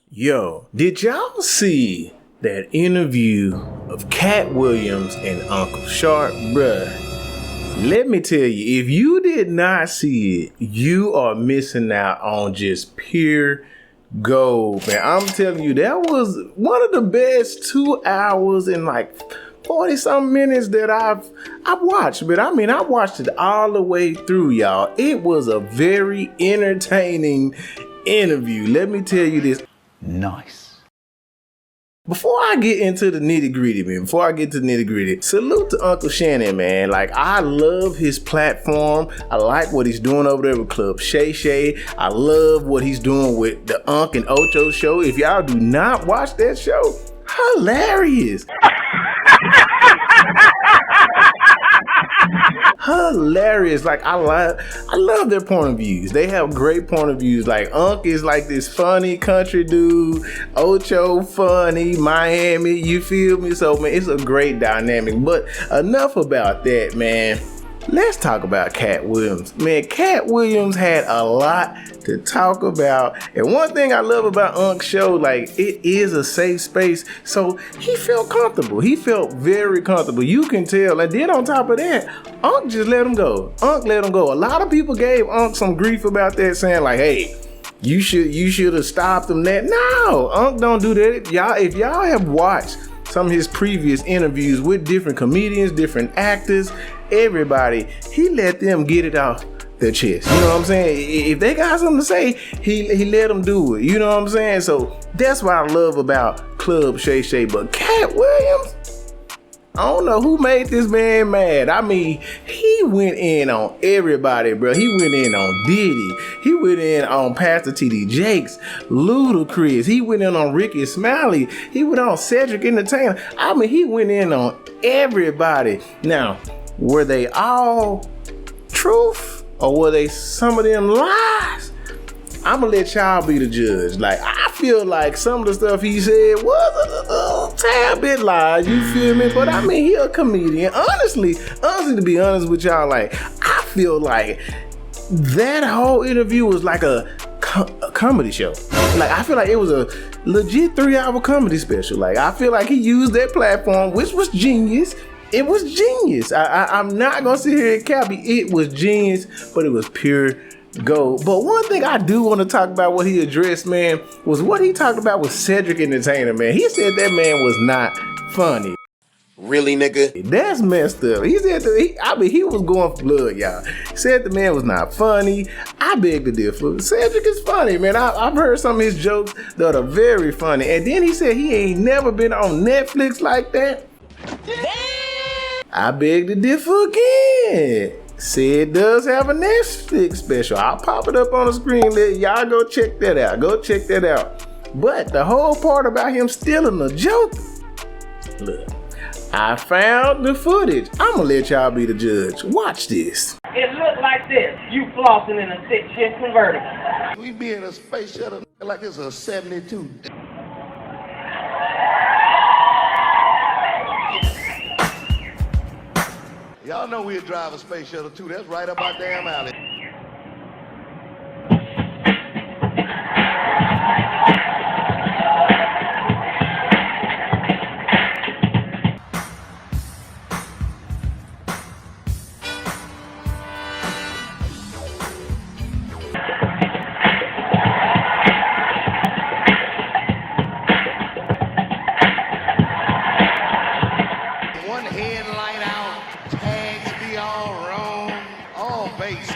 Yo, did y'all see that interview of Katt Williams and Uncle Sharp? Bruh, let me tell you, if you did not see it, you are missing out on just pure gold, man. I'm telling you, that was one of the best 2 hours and like 40 some minutes that I've watched. But I mean, I watched it all the way through, y'all. It was a very entertaining interview. Let me tell you this. Nice. Before I get into the nitty gritty, salute to Uncle Shannon, man. Like, I love his platform. I like what he's doing over there with Club Shay Shay. I love what he's doing with the Unc and Ocho show. If y'all do not watch that show, hilarious. Hilarious. Like, I love their point of views. They have great point of views. Like, Unc is like this funny country dude, Ocho funny, Miami, you feel me? So man, it's a great dynamic. But enough about that, man. Let's talk about Katt Williams. Man, Katt Williams had a lot to talk about. And one thing I love about Unc's show, like, it is a safe space. So he felt comfortable. He felt very comfortable. You can tell. And then on top of that, Unc just let him go. Unc let him go. A lot of people gave Unc some grief about that, saying like, hey, you should have stopped him that. No, Unc don't do that. If y'all have watched some of his previous interviews with different comedians, different actors, everybody, he let them get it off their chest. You know what I'm saying? If they got something to say, he let them do it. You know what I'm saying? So that's what I love about Club Shay Shay. But Katt Williams, I don't know who made this man mad. I mean, he went in on everybody, bro. He went in on Diddy. He went in on Pastor T.D. Jakes, Ludacris. He went in on Ricky Smiley. He went on Cedric Entertainer. I mean, he went in on everybody. Now, were they all truth or were they some of them lies? I'm gonna let y'all be the judge. Like, I feel like some of the stuff he said was a tad bit lies, you feel me? But I mean, he a comedian. Honestly, to be honest with y'all, like, I feel like that whole interview was like a comedy show. Like, I feel like it was a legit 3-hour comedy special. Like, I feel like he used that platform, which was genius. It was genius. I'm not gonna sit here and cap it. It was genius, but it was pure gold. But one thing I do want to talk about, what he addressed, man, was what he talked about with Cedric Entertainer, man. He said that man was not funny. Really, nigga? That's messed up. He said he was going for blood, y'all. He said the man was not funny. I beg to differ. Cedric is funny, man. I've heard some of his jokes that are very funny. And then he said he ain't never been on Netflix like that. I beg to differ again. Said does have a Netflix special. I'll pop it up on the screen. Let y'all go check that out. But the whole part about him stealing the joke, look, I found the footage. I'm gonna let y'all be the judge. Watch this. It looked like this. You flossing in a 6-shift convertible. We be in a space shuttle like it's a 72. Y'all know we'll drive a space shuttle too. That's right up our damn alley. One headlight out, tags be all wrong, all base.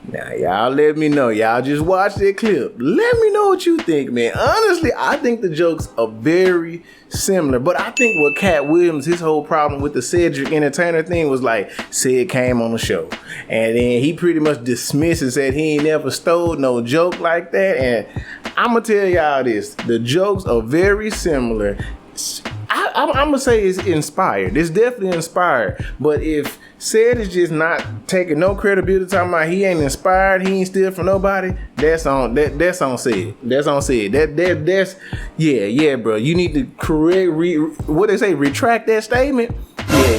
Now, y'all let me know. Y'all just watch that clip. Let me know what you think, man. Honestly, I think the jokes are very similar. But I think what Katt Williams, his whole problem with the Cedric Entertainer thing was like, Ced came on the show. And then he pretty much dismissed and said he ain't never stole no joke like that. And I'm going to tell y'all this. The jokes are very similar. I'm going to say it's inspired. It's definitely inspired. But if said it's just not taking no credibility, talking about he ain't inspired, he ain't steal from nobody. That's on said. That's on said. That's yeah, bro. You need to retract that statement.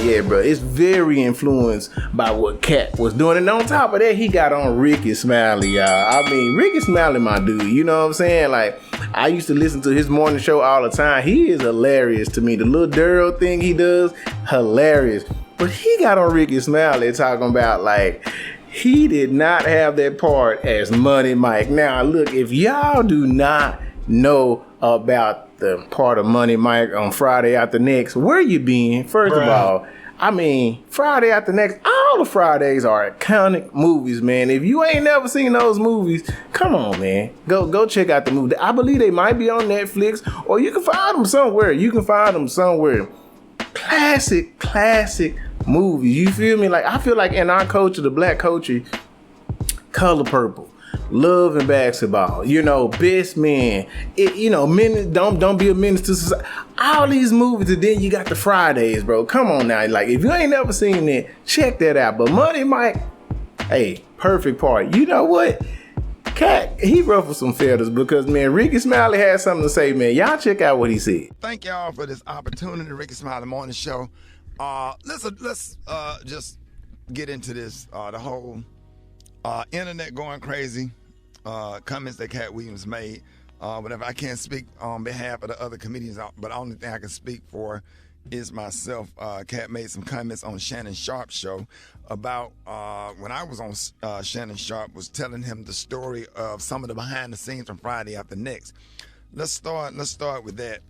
Yeah, bro. It's very influenced by what Katt was doing. And on top of that, he got on Ricky Smiley, y'all. I mean, Ricky Smiley, my dude. You know what I'm saying? Like, I used to listen to his morning show all the time. He is hilarious to me. The little Daryl thing he does, hilarious. But he got on Ricky Smiley talking about, like, he did not have that part as Money Mike. Now, look, if y'all do not know about the part of Money Mike on Friday After Next, where you been? First of all, I mean, Friday After Next, all the Fridays are iconic movies, man. If you ain't never seen those movies, come on, man. Go check out the movie. I believe they might be on Netflix, or you can find them somewhere. Classic movies. You feel me? Like, I feel like in our culture, the black culture, Color Purple, Love and Basketball, you know, Best Man, don't be a menace to society. All these movies, and then you got the Fridays, bro. Come on now. Like, if you ain't never seen it, check that out. But Money Mike, hey, perfect part. You know what? Katt, he ruffled some feathers because, man, Ricky Smiley had something to say, man. Y'all check out what he said. Thank y'all for this opportunity, Ricky Smiley Morning Show. Let's just get into this. The whole internet going crazy. Comments that Katt Williams made. Whatever. I can't speak on behalf of the other comedians, but the only thing I can speak for is myself. Katt made some comments on Shannon Sharp's show about when I was on Shannon Sharp, was telling him the story of some of the behind the scenes from Friday After Next. Let's start with that.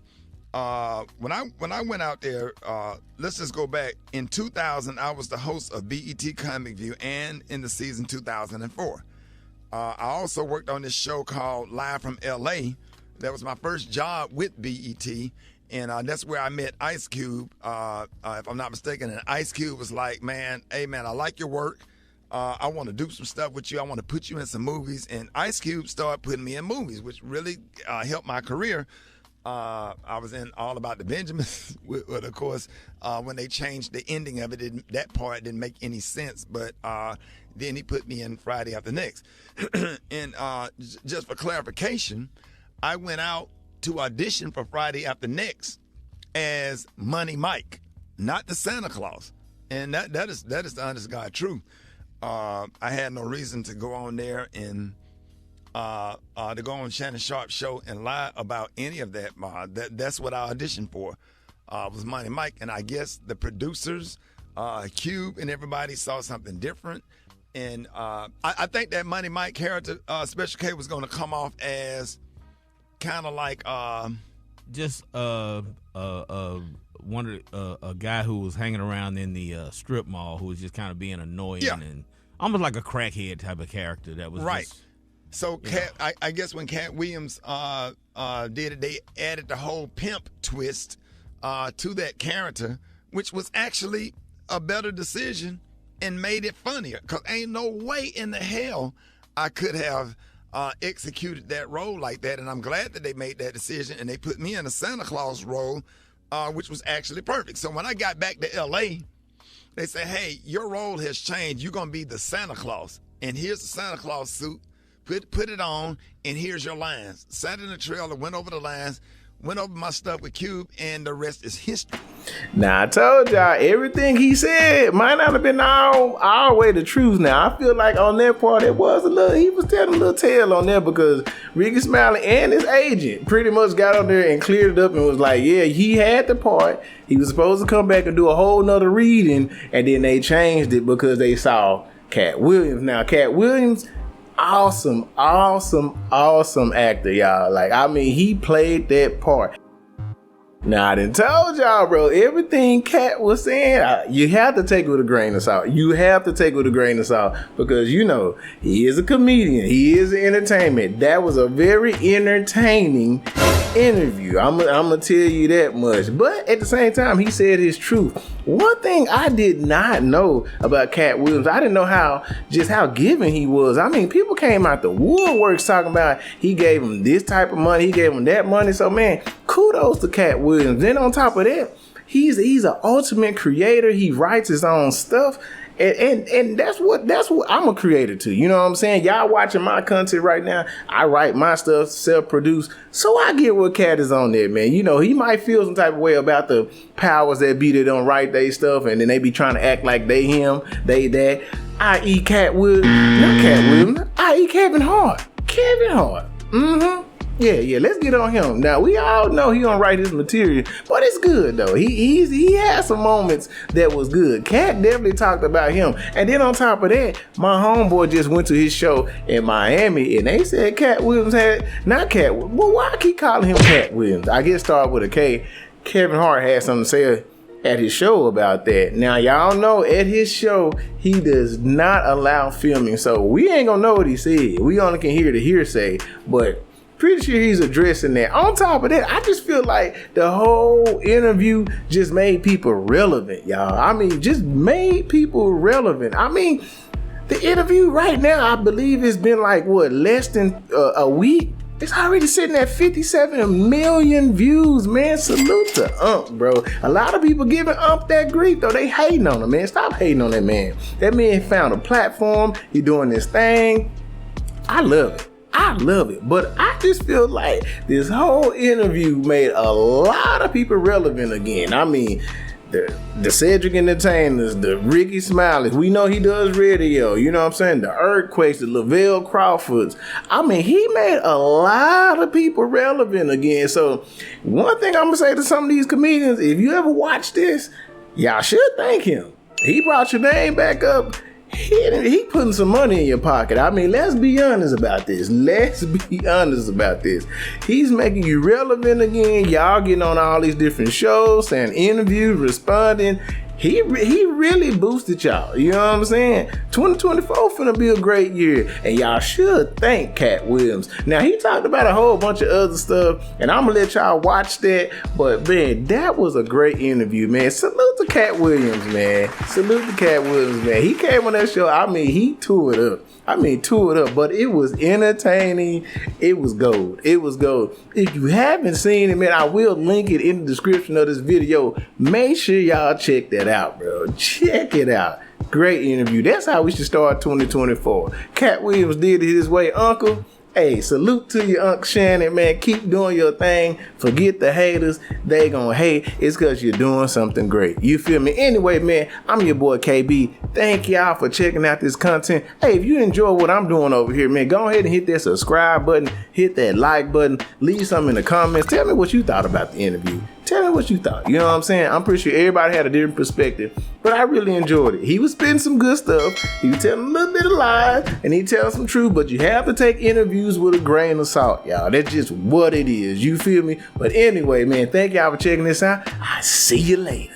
When I went out there, let's just go back. In 2000, I was the host of BET Comic View, and in the season 2004. I also worked on this show called Live from LA. That was my first job with BET, and that's where I met Ice Cube, if I'm not mistaken. And Ice Cube was like, hey man, I like your work. I want to do some stuff with you. I want to put you in some movies. And Ice Cube started putting me in movies, which really helped my career. I was in All About the Benjamins, but of course, when they changed the ending of it, that part didn't make any sense. But then he put me in Friday After Next. And just for clarification, I went out to audition for Friday After Next as Money Mike, not the Santa Claus. And that is the honest God truth. I had no reason to go on there and to go on Shannon Sharp's show and lie about any of that. That's what I auditioned for, was Money Mike. And I guess the producers, Cube and everybody saw something different. And I think that Money Mike character, Special K, was going to come off as kind of like just a guy who was hanging around in the strip mall, who was just kind of being annoying and almost like a crackhead type of character. That was right. Just, so I guess when Katt Williams did it, they added the whole pimp twist to that character, which was actually a better decision and made it funnier. Because ain't no way in the hell I could have executed that role like that. And I'm glad that they made that decision and they put me in a Santa Claus role, which was actually perfect. So when I got back to L.A., they said, hey, your role has changed. You're going to be the Santa Claus. And here's the Santa Claus suit. Put it on, and here's your lines. Sat in the trailer, went over the lines, went over my stuff with Cube, and the rest is history. Now, I told y'all, everything he said might not have been all way the truth. Now, I feel like on that part, he was telling a little tale on there because Ricky Smiley and his agent pretty much got on there and cleared it up and was like, yeah, he had the part. He was supposed to come back and do a whole nother reading, and then they changed it because they saw Katt Williams. Now, Katt Williams, awesome actor, y'all. Like, I mean, he played that part. Now, I done told y'all, bro, everything Katt was saying, you have to take it with a grain of salt. You have to take it with a grain of salt because, you know, he is a comedian. He is entertainment. That was a very entertaining interview. I'm going to tell you that much. But at the same time, he said his truth. One thing I did not know about Katt Williams, I didn't know how giving he was. I mean, people came out the woodworks talking about he gave him this type of money, he gave him that money. So, man, kudos to Katt Williams. Then on top of that, he's an ultimate creator. He writes his own stuff. And that's what I'm a creator to. You know what I'm saying? Y'all watching my content right now. I write my stuff, self-produce. So I get what Katt is on there, man. You know, he might feel some type of way about the powers that be that don't write they stuff, and then they be trying to act like they him, they that. I.e. Katt Williams, not Katt Williams, I.e. Kevin Hart. Kevin Hart. Yeah, let's get on him. Now, we all know he don't write his material, but it's good, though. He had some moments that was good. Katt definitely talked about him. And then on top of that, my homeboy just went to his show in Miami, and they said Katt Williams well, why I keep calling him Katt Williams? I guess start with a K. Kevin Hart had something to say at his show about that. Now, y'all know at his show, he does not allow filming, so we ain't gonna know what he said. We only can hear the hearsay, but pretty sure he's addressing that. On top of that, I just feel like the whole interview just made people relevant, y'all. I mean, just made people relevant. I mean, the interview right now, I believe it's been like, what, less than a week? It's already sitting at 57 million views, man. Salute to bro. A lot of people giving that grief, though. They hating on him, man. Stop hating on that man. That man found a platform. He doing this thing. I love it. But I just feel like this whole interview made a lot of people relevant again. I mean, the Cedric Entertainers, the Ricky Smileys, we know he does radio, you know what I'm saying? The Earthquakes, the Lavelle Crawfords. I mean, he made a lot of people relevant again. So one thing I'm gonna say to some of these comedians, if you ever watch this, y'all should thank him. He brought your name back up. He putting some money in your pocket. I mean, let's be honest about this. He's making you relevant again. Y'all getting on all these different shows, saying interviews, responding. He really boosted y'all. You know what I'm saying? 2024 finna be a great year, and y'all should thank Katt Williams. Now, he talked about a whole bunch of other stuff, and I'm gonna let y'all watch that. But man, that was a great interview, man. Salute to Katt Williams, man. He came on that show. I mean, he tore it up. But it was entertaining. It was gold. If you haven't seen it, man, I will link it in the description of this video. Make sure y'all check that out, bro. Check it out. Great interview. That's how we should start 2024. Katt Williams did it his way, Uncle. Hey, salute to you, Uncle Shannon, man. Keep doing your thing. Forget the haters. They gonna hate. It's because you're doing something great. You feel me? Anyway, man, I'm your boy KB. Thank y'all for checking out this content. Hey, if you enjoy what I'm doing over here, man, go ahead and hit that subscribe button. Hit that like button. Leave something in the comments. Tell me what you thought about the interview. Tell me what you thought. You know what I'm saying? I'm pretty sure everybody had a different perspective, but I really enjoyed it. He was spitting some good stuff. He was telling a little bit of lies, and he tells some truth, but you have to take interviews with a grain of salt, y'all. That's just what it is. You feel me? But anyway, man, thank y'all for checking this out. I'll see you later.